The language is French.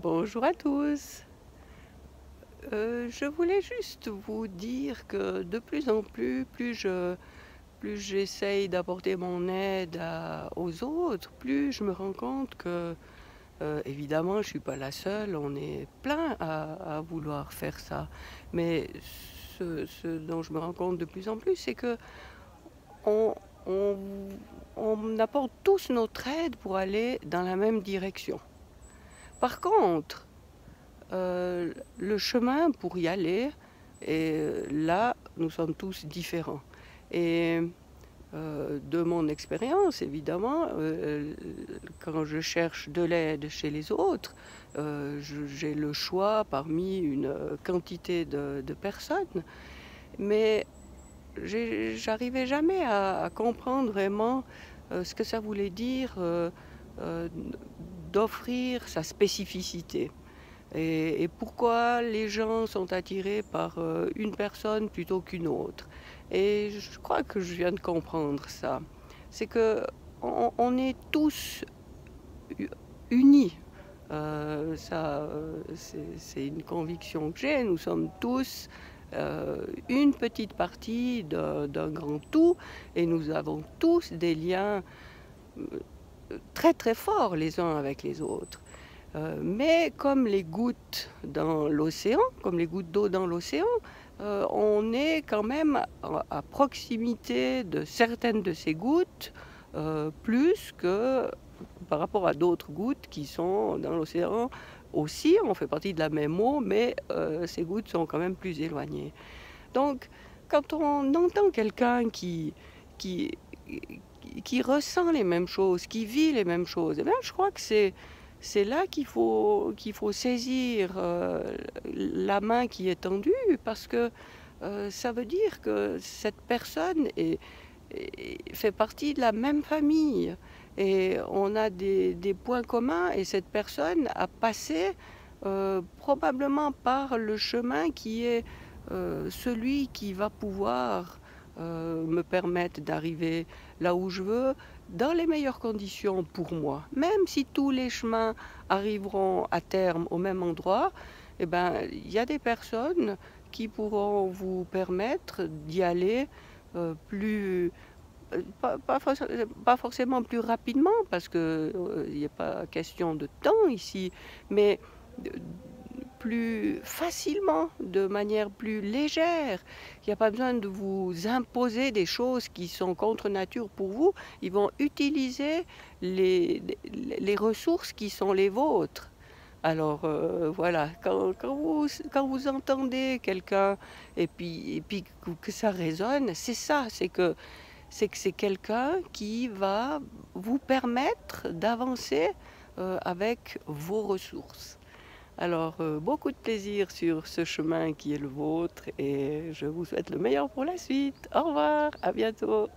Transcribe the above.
Bonjour à tous. Je voulais juste vous dire que de plus en plus, plus j'essaye d'apporter mon aide aux autres, plus je me rends compte que, évidemment, je suis pas la seule, on est plein à vouloir faire ça. Mais ce dont je me rends compte de plus en plus, c'est que on, on, on apporte tous notre aide pour aller dans la même direction. Par contre, le chemin pour y aller, et là, nous sommes tous différents. Et de mon expérience, évidemment, quand je cherche de l'aide chez les autres, j'ai le choix parmi une quantité de personnes, mais j'arrivais jamais à comprendre vraiment ce que ça voulait dire euh, d'offrir sa spécificité. Et pourquoi les gens sont attirés par une personne plutôt qu'une autre. Et je crois que je viens de comprendre ça. C'est que on est tous unis. C'est une conviction que j'ai. Nous sommes tous une petite partie d'un grand tout et nous avons tous des liens très très forts les uns avec les autres. Mais comme les gouttes dans l'océan, comme les gouttes d'eau dans l'océan, on est quand même à proximité de certaines de ces gouttes, plus que par rapport à d'autres gouttes qui sont dans l'océan aussi. On fait partie de la même eau, mais ces gouttes sont quand même plus éloignées. Donc, quand on entend quelqu'un qui, qui ressent les mêmes choses, qui vit les mêmes choses, eh bien, je crois que c'est là qu'il faut saisir la main qui est tendue, parce que ça veut dire que cette personne fait partie de la même famille et on a des points communs, et cette personne a passé probablement par le chemin qui est celui qui va pouvoir me permettre d'arriver là où je veux dans les meilleures conditions pour moi. Même si tous les chemins arriveront à terme au même endroit, eh ben, il y a des personnes qui pourront vous permettre d'y aller plus, pas forcément plus rapidement, parce qu'il n'y a pas question de temps ici, mais plus facilement, de manière plus légère. Il n'y a pas besoin de vous imposer des choses qui sont contre nature pour vous. Ils vont utiliser les ressources qui sont les vôtres. Alors voilà, quand vous entendez quelqu'un et puis que ça résonne, c'est ça, c'est quelqu'un qui va vous permettre d'avancer avec vos ressources. Alors, beaucoup de plaisir sur ce chemin qui est le vôtre et je vous souhaite le meilleur pour la suite. Au revoir, à bientôt.